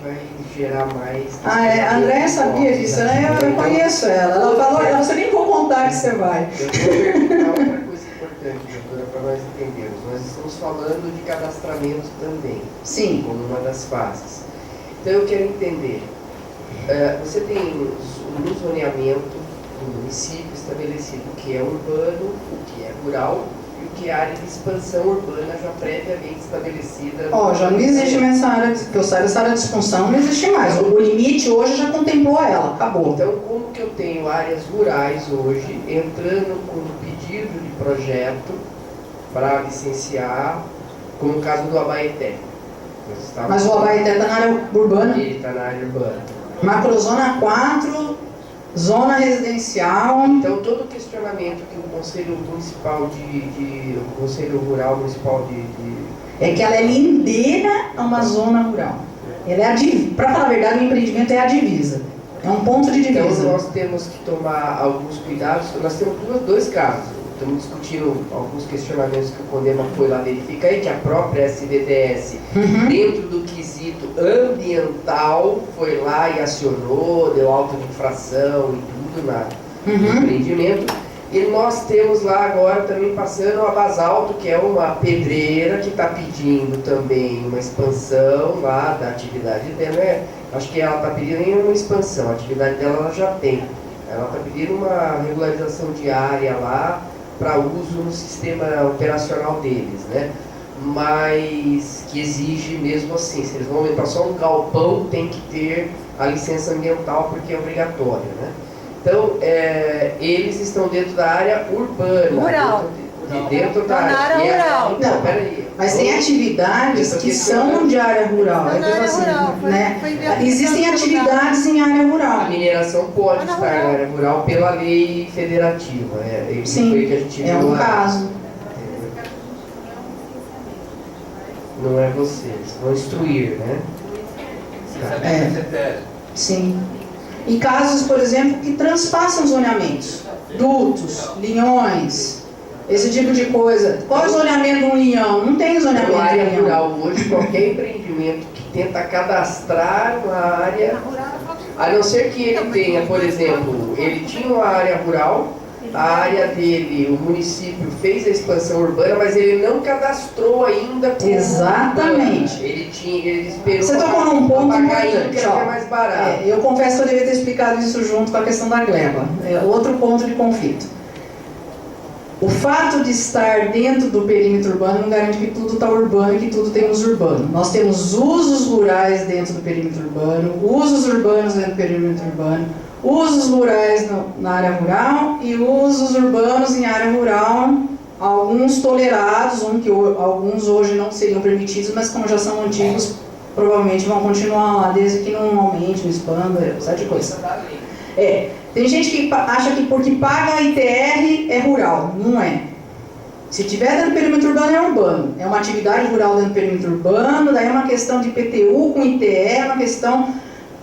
vai gerar mais... A Andréia sabia disso, né? Eu conheço ela. Ela falou, você nem vou contar que você vai. Eu vou perguntar outra coisa importante, doutora, para nós entendermos. Nós estamos falando de cadastramento também. Sim. Como uma das fases. Então eu quero entender, você tem no zoneamento do município estabelecido o que é urbano, o que é rural e o que é área de expansão urbana já previamente estabelecida. Já não existe mais essa área, que eu saiba, essa área de expansão não existe mais. O limite hoje já contemplou ela, acabou. Então, como que eu tenho áreas rurais hoje entrando com um pedido de projeto para licenciar, como o caso do Abaeté? Mas o Abaeté está na área urbana. Ele está na área urbana. Macrozona 4, zona residencial. Então, todo o questionamento que o Conselho Municipal o Conselho Rural Municipal é que ela é lindeira a uma zona rural. Ela é a divisa. Para falar a verdade, o empreendimento é a divisa. É um ponto de divisa. Então, nós temos que tomar alguns cuidados. Nós temos dois casos. Estamos discutindo alguns questionamentos que o CONDEMA foi lá verificar e que a própria SVDS, dentro do quesito ambiental, foi lá e acionou, deu auto de infração e tudo no empreendimento. E nós temos lá agora também passando a Basalto, que é uma pedreira que está pedindo também uma expansão lá da atividade dela. Acho que ela está pedindo nem uma expansão, a atividade dela ela já tem. Ela está pedindo uma regularização de área lá, para uso no sistema operacional deles, né? Mas que exige mesmo assim, se eles vão aumentar só um galpão, tem que ter a licença ambiental porque é obrigatório, né? Então, eles estão dentro da área urbana. Rural. Dentro da área rural. Então, peraí. Mas tem atividades que são de área rural. Existem atividades em área rural. A mineração pode estar na área rural pela lei federativa. Sim, foi que a gente viu um lá. caso. Não é vocês, vão instruir, né? Sim. E casos, por exemplo, que transpassam zoneamentos. Dutos, linhões, esse tipo de coisa. Qual é o zoneamento de um linhão? Não tem zoneamento de um área linhão. rural hoje, qualquer empreendimento que tenta cadastrar uma área, a não ser que ele tenha, por exemplo, ele tinha uma área rural, a área dele, o município fez a expansão urbana, mas ele não cadastrou ainda como Exatamente. Ele esperou. Você tocou num ponto importante, importante, que é mais barato. Eu confesso que eu devia ter explicado isso junto com a questão da gleba. Outro ponto de conflito. O fato de estar dentro do perímetro urbano não garante que tudo está urbano e que tudo tem uso urbano. Nós temos usos rurais dentro do perímetro urbano, usos urbanos dentro do perímetro urbano, usos rurais na área rural e usos urbanos em área rural, alguns tolerados, alguns hoje não seriam permitidos, mas como já são antigos, provavelmente vão continuar lá, desde que não aumente, não expanda, essa coisa. Tem gente que acha que porque paga a ITR é rural. Não é. Se tiver dentro do perímetro urbano, é urbano. É uma atividade rural dentro do perímetro urbano, daí é uma questão de IPTU com ITR, é uma questão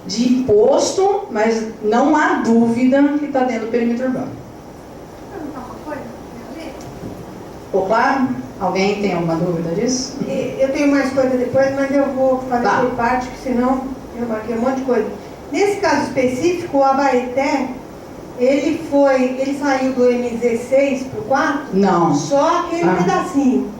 de imposto, mas não há dúvida que está dentro do perímetro urbano. Ficou claro? Alguém tem alguma dúvida disso? Eu tenho mais coisa depois, mas eu vou fazer por parte, porque senão eu marquei um monte de coisa. Nesse caso específico, o Abaeté, ele saiu do MZ6 para o 4? Não. Só aquele pedacinho.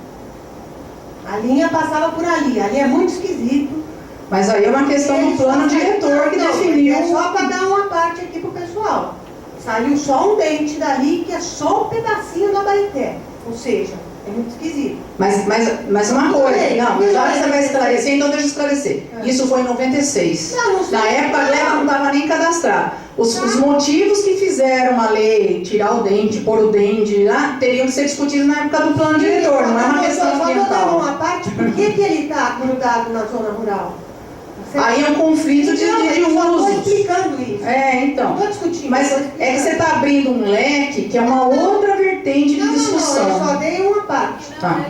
A linha passava por ali. Ali é muito esquisito. Mas aí é uma questão do plano diretor que definiu. É só para dar uma parte aqui para o pessoal. Saiu só um dente dali, que é só um pedacinho do Abaeté. Ou seja, é muito esquisito. Mas uma coisa, não, já você vai esclarecer, então deixa eu esclarecer. Isso foi em 96. Na época a gleba não estava nem cadastrada. Os motivos que fizeram a lei tirar o dente, pôr o dente lá, teriam que ser discutidos na época do plano diretor, não é uma questão ambiental. Só vou dar uma parte, por que ele está grudado na zona rural? Aí é um conflito de usos. Estou explicando isso. Então. Não estou discutindo. Mas é que você está abrindo um leque que é uma outra vertente de discussão. Não, eu só dei uma parte. Tá.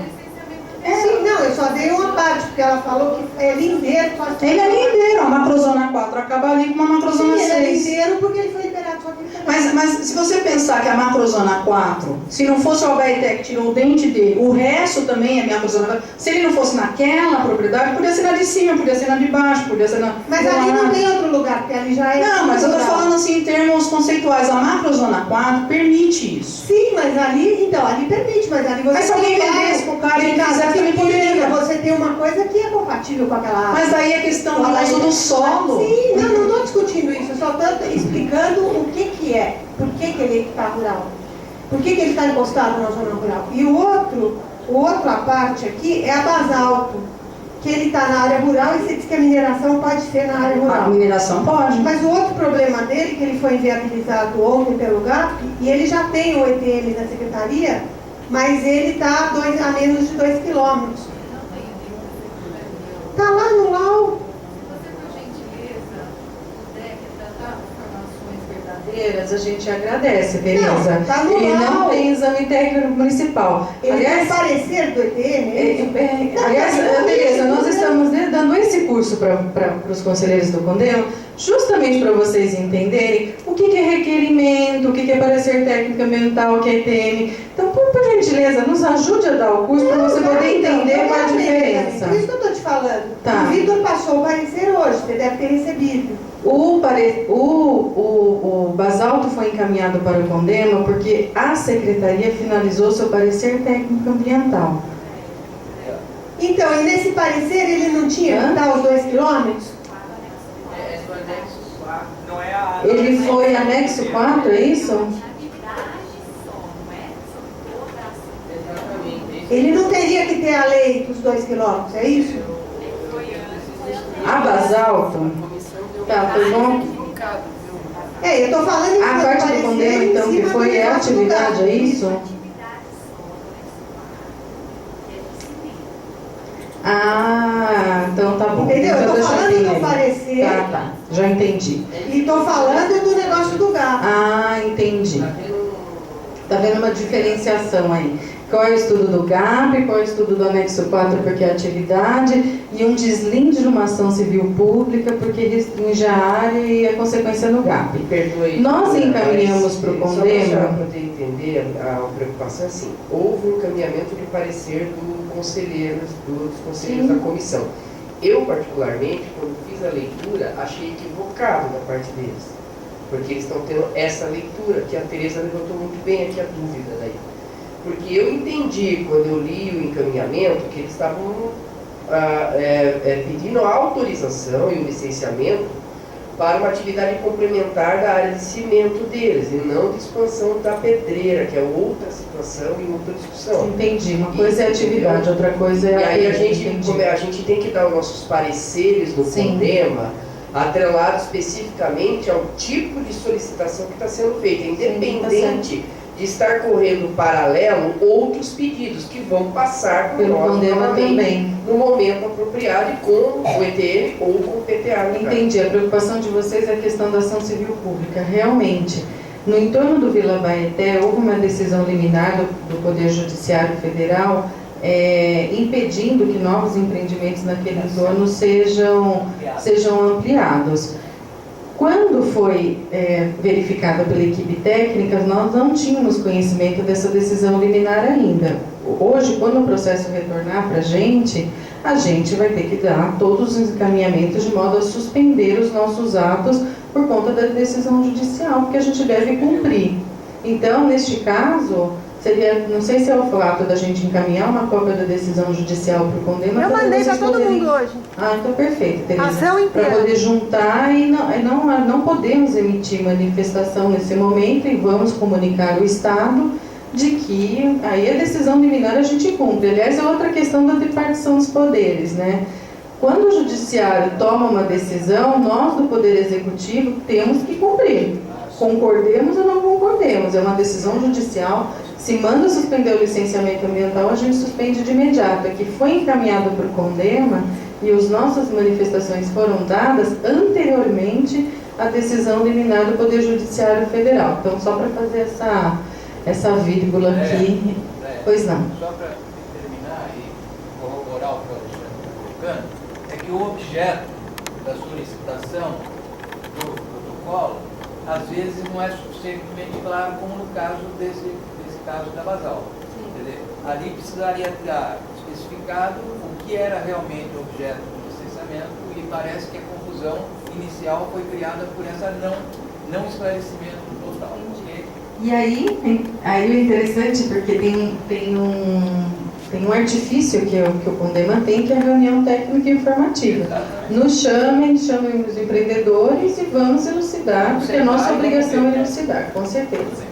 Sim, não, eu só dei uma parte, porque ela falou que é lindeiro. Ele é lindeiro, a macrozona 4 acaba ali com uma macrozona 6. Ele é lindeiro porque ele foi liberado só que ele Mas se você pensar que a macrozona 4, se não fosse o Abaeté que tirou o dente dele, o resto também é macrozona 4, se ele não fosse naquela propriedade, podia ser na de cima, podia ser na de baixo, podia ser na... Mas ali não tem outro lugar, porque ali já é... Não, mas eu estou falando assim em termos conceituais. A macrozona 4 permite isso. Sim, mas ali, então, ali permite, mas ali você... Mas se alguém vendesse pro cara e ele quiser, também poderia. Você tem uma coisa que é compatível com aquela área. Mas daí a questão do uso do solo. Sim, não estou discutindo isso, eu só estou explicando o que é, por que ele está rural. Por que ele está encostado na zona rural. E outra parte aqui é a basalto, que ele está na área rural e se diz que a mineração pode ser na área rural. A mineração pode. Mas o outro problema dele, que ele foi inviabilizado ontem pelo GAP, e ele já tem o ETM da Secretaria, mas ele está a menos de 2 quilômetros. Está lá no LAU. A gente agradece, Tereza. Não, tá no ele LAU. não tem exame técnico municipal. Ele Aliás, vai parecer do ETM? aliás, Tereza, nós estamos dando esse curso para os conselheiros do CONDEMA, justamente para vocês entenderem o que é requerimento, o que é parecer técnico ambiental, o que é ETM. Então, por gentileza, nos ajude a dar o curso para você poder entender qual é a diferença. Por isso que eu estou te falando. Tá. O Vitor passou o parecer hoje, você deve ter recebido. O basalto foi encaminhado para o CONDEMA porque a Secretaria finalizou seu parecer técnico ambiental. Então, e nesse parecer ele não tinha que dar os 2 quilômetros? Ele foi anexo 4, é isso? Ele não teria que ter a lei dos 2 quilômetros, é isso? A basalto. Tá, foi bom? Eu estou falando em A parte do CONDEMA, então, que foi a atividade, é isso? Ah, então tá bom. Entendeu? Então, Eu estou falando entender. do parecer Tá, já entendi. e estou falando do negócio do GAP. Ah, entendi. Tá vendo uma diferenciação aí? Qual é o estudo do GAP, qual é o estudo do anexo 4, porque é atividade, e um deslinde de uma ação civil pública, porque restringe a área e a consequência no GAP. Perdoe. Nós encaminhamos para o CONDEMA. Só para poder entender a preocupação, assim, houve um encaminhamento de parecer dos conselheiros Sim. da comissão. Eu, particularmente, quando fiz a leitura, achei equivocado da parte deles, porque eles estão tendo essa leitura, que a Tereza levantou muito bem aqui a dúvida daí. Porque eu entendi, quando eu li o encaminhamento, que eles estavam pedindo a autorização e o licenciamento para uma atividade complementar da área de cimento deles, e não de expansão da pedreira, que é outra situação e outra discussão. Entendi. Uma coisa é a atividade, outra coisa é E a aí entendi. a gente tem que dar os nossos pareceres no Sim. CONDEMA, atrelado especificamente ao tipo de solicitação que está sendo feita, independente de estar correndo paralelo outros pedidos que vão passar por Pelo nós CONDEMA novamente também. no momento apropriado e com o ETM ou com o PTA. Entendi. A preocupação de vocês é a questão da ação civil pública. Realmente, no entorno do Vila Abaeté, houve uma decisão liminar do Poder Judiciário Federal impedindo que novos empreendimentos naquele entorno sejam ampliados. Quando foi verificada pela equipe técnica, nós não tínhamos conhecimento dessa decisão liminar ainda. Hoje, quando o processo retornar para a gente vai ter que dar todos os encaminhamentos de modo a suspender os nossos atos por conta da decisão judicial, porque a gente deve cumprir. Então, neste caso, seria, não sei se é o fato da gente encaminhar uma cópia da decisão judicial para o CONDEMA. Eu mandei para todo mundo hoje. Ah, então perfeito, Tereza. Ação inteira. Para poder juntar e não podemos emitir manifestação nesse momento e vamos comunicar o Estado de que aí a decisão liminar a gente cumpre. Aliás, é outra questão da repartição dos poderes, né? Quando o Judiciário toma uma decisão, nós do Poder Executivo temos que cumprir. Concordemos ou não concordemos, é uma decisão judicial. Se manda suspender o licenciamento ambiental, a gente suspende de imediato. É que foi encaminhado para o CONDEMA e as nossas manifestações foram dadas anteriormente à decisão liminar do Poder Judiciário Federal. Então, só para fazer essa vírgula aqui. Pois não. Só para terminar e corroborar o que o Alexandre está colocando, é que o objeto da solicitação do protocolo às vezes não é suficientemente claro, como no caso desse caso da Basal. Quer dizer, ali precisaria estar especificado o que era realmente o objeto do licenciamento, e parece que a confusão inicial foi criada por essa não esclarecimento total. Okay? E aí o interessante, porque tem um artifício que o Condema tem, que é a reunião técnica e informativa. Nos chamem os empreendedores e vamos elucidar, porque a nossa obrigação é elucidar, com certeza.